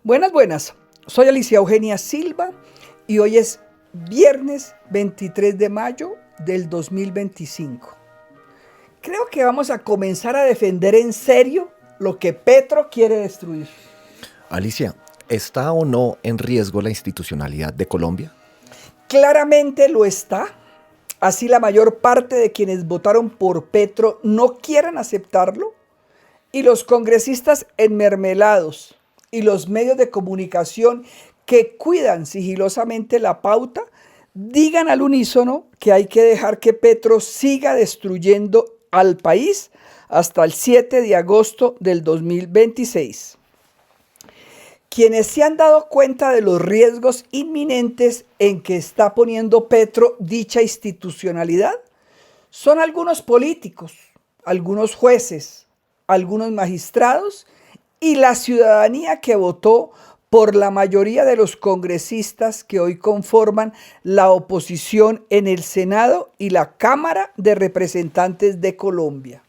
Buenas, buenas. Soy Alicia Eugenia Silva y hoy es viernes 23 de mayo del 2025. Creo que vamos a comenzar a defender en serio lo que Petro quiere destruir. Alicia, ¿está o no en riesgo la institucionalidad de Colombia? Claramente lo está. Así la mayor parte de quienes votaron por Petro no quieran aceptarlo y los congresistas enmermelados y los medios de comunicación que cuidan sigilosamente la pauta digan al unísono que hay que dejar que Petro siga destruyendo al país hasta el 7 de agosto del 2026. Quienes se han dado cuenta de los riesgos inminentes en que está poniendo Petro dicha institucionalidad son algunos políticos, algunos jueces, algunos magistrados y la ciudadanía que votó por la mayoría de los congresistas que hoy conforman la oposición en el Senado y la Cámara de Representantes de Colombia.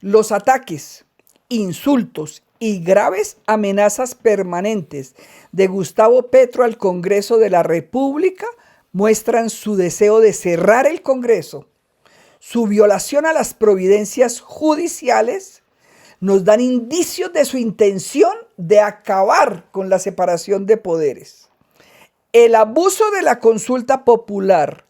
Los ataques, insultos y graves amenazas permanentes de Gustavo Petro al Congreso de la República muestran su deseo de cerrar el Congreso, su violación a las providencias judiciales. Nos dan indicios de su intención de acabar con la separación de poderes. El abuso de la consulta popular,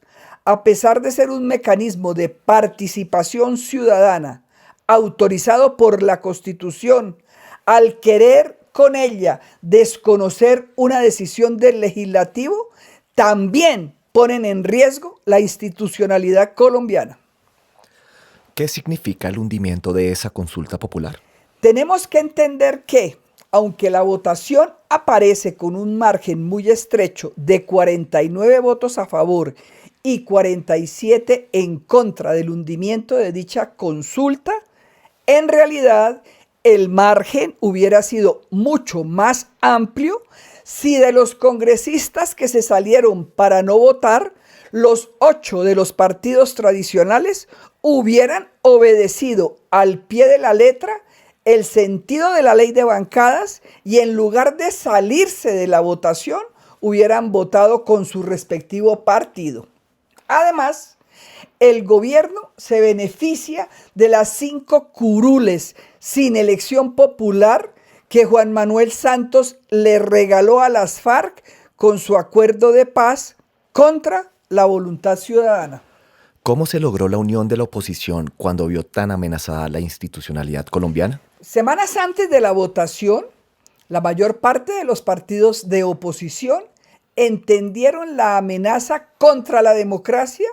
a pesar de ser un mecanismo de participación ciudadana autorizado por la Constitución, al querer con ella desconocer una decisión del legislativo, también ponen en riesgo la institucionalidad colombiana. ¿Qué significa el hundimiento de esa consulta popular? Tenemos que entender que, aunque la votación aparece con un margen muy estrecho de 49 votos a favor y 47 en contra del hundimiento de dicha consulta, en realidad el margen hubiera sido mucho más amplio si de los congresistas que se salieron para no votar, los 8 de los partidos tradicionales hubieran obedecido al pie de la letra el sentido de la ley de bancadas y en lugar de salirse de la votación, hubieran votado con su respectivo partido. Además, el gobierno se beneficia de las 5 curules sin elección popular que Juan Manuel Santos le regaló a las FARC con su acuerdo de paz contra la voluntad ciudadana. ¿Cómo se logró la unión de la oposición cuando vio tan amenazada la institucionalidad colombiana? Semanas antes de la votación, la mayor parte de los partidos de oposición entendieron la amenaza contra la democracia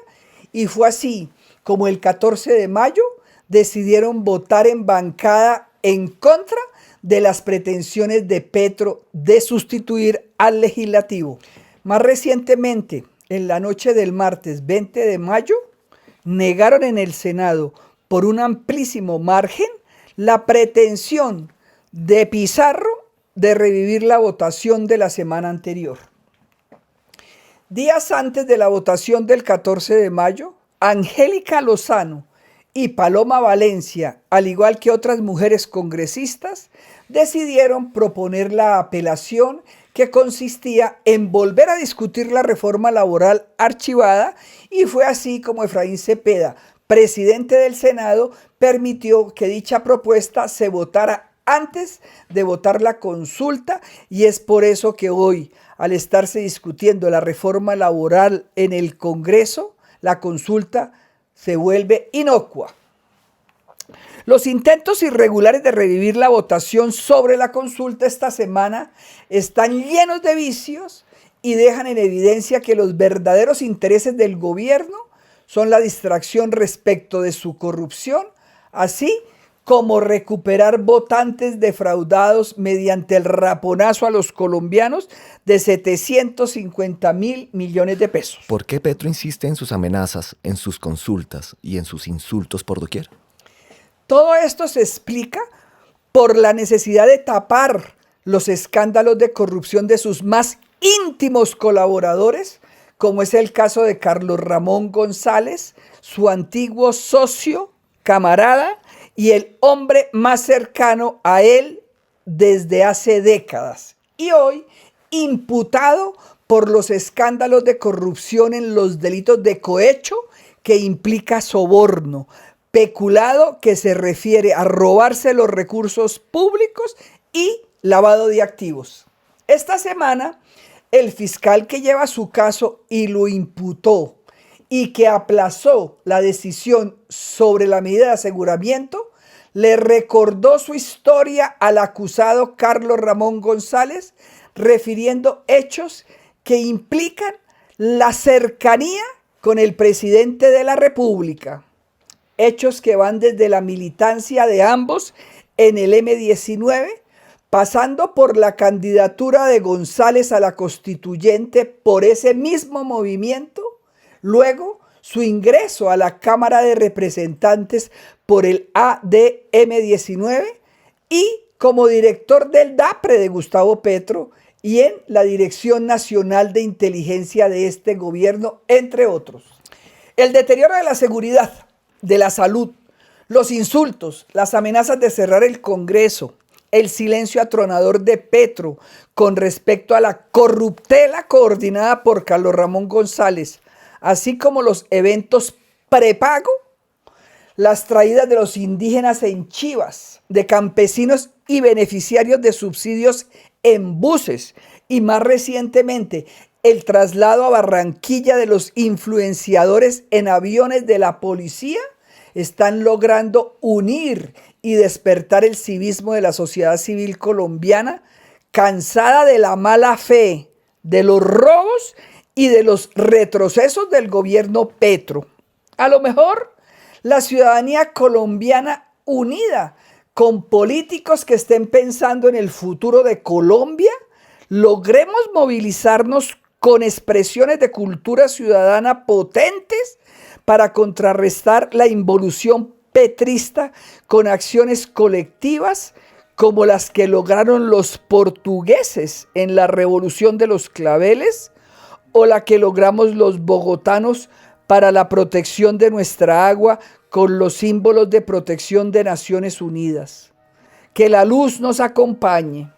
y fue así como el 14 de mayo decidieron votar en bancada en contra de las pretensiones de Petro de sustituir al legislativo. Más recientemente, en la noche del martes 20 de mayo, negaron en el Senado por un amplísimo margen la pretensión de Pizarro de revivir la votación de la semana anterior. Días antes de la votación del 14 de mayo, Angélica Lozano y Paloma Valencia, al igual que otras mujeres congresistas, decidieron proponer la apelación que consistía en volver a discutir la reforma laboral archivada y fue así como Efraín Cepeda, presidente del Senado, permitió que dicha propuesta se votara antes de votar la consulta y es por eso que hoy, al estarse discutiendo la reforma laboral en el Congreso, la consulta se vuelve inocua. Los intentos irregulares de revivir la votación sobre la consulta esta semana están llenos de vicios y dejan en evidencia que los verdaderos intereses del gobierno son la distracción respecto de su corrupción, así como recuperar votantes defraudados mediante el raponazo a los colombianos de 750.000 millones de pesos. ¿Por qué Petro insiste en sus amenazas, en sus consultas y en sus insultos por doquier? Todo esto se explica por la necesidad de tapar los escándalos de corrupción de sus más íntimos colaboradores, como es el caso de Carlos Ramón González, su antiguo socio, camarada y el hombre más cercano a él desde hace décadas, y hoy imputado por los escándalos de corrupción en los delitos de cohecho, que implica soborno, peculado, que se refiere a robarse los recursos públicos, y lavado de activos. Esta semana, el fiscal que lleva su caso y lo imputó y que aplazó la decisión sobre la medida de aseguramiento, le recordó su historia al acusado Carlos Ramón González, refiriendo hechos que implican la cercanía con el presidente de la República. Hechos que van desde la militancia de ambos en el M-19, pasando por la candidatura de González a la constituyente por ese mismo movimiento, luego su ingreso a la Cámara de Representantes por el ADM-19 y como director del DAPRE de Gustavo Petro y en la Dirección Nacional de Inteligencia de este gobierno, entre otros. El deterioro de la seguridad, de la salud, los insultos, las amenazas de cerrar el Congreso, el silencio atronador de Petro con respecto a la corruptela coordinada por Carlos Ramón González, así como los eventos prepago, las traídas de los indígenas en chivas, de campesinos y beneficiarios de subsidios en buses y más recientemente el traslado a Barranquilla de los influenciadores en aviones de la policía, están logrando unir y despertar el civismo de la sociedad civil colombiana, cansada de la mala fe, de los robos y de los retrocesos del gobierno Petro. A lo mejor la ciudadanía colombiana unida con políticos que estén pensando en el futuro de Colombia, logremos movilizarnos con expresiones de cultura ciudadana potentes para contrarrestar la involución petrista con acciones colectivas como las que lograron los portugueses en la Revolución de los Claveles o la que logramos los bogotanos para la protección de nuestra agua con los símbolos de protección de Naciones Unidas. Que la luz nos acompañe.